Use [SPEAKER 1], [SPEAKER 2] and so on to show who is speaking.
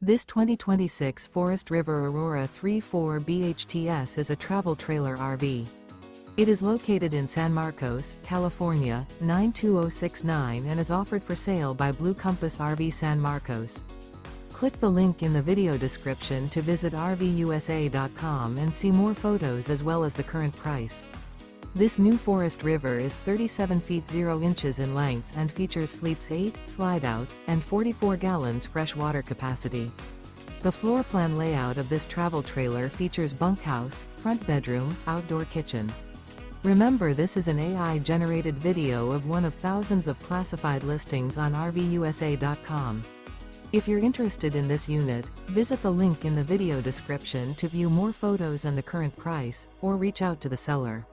[SPEAKER 1] This 2026 Forest River Aurora 3.4 BHTS is a travel trailer RV. It is located in San Marcos, California, 92069 and is offered for sale by Blue Compass RV San Marcos. Click the link in the video description to visit RVUSA.com and see more photos as well as the current price. This new Forest River is 37 feet 0 inches in length and features sleeps 8, slide-out, and 44 gallons fresh water capacity. The floor plan layout of this travel trailer features bunkhouse, front bedroom, outdoor kitchen. Remember, this is an AI-generated video of one of thousands of classified listings on RVUSA.com. If you're interested in this unit, visit the link in the video description to view more photos and the current price, or reach out to the seller.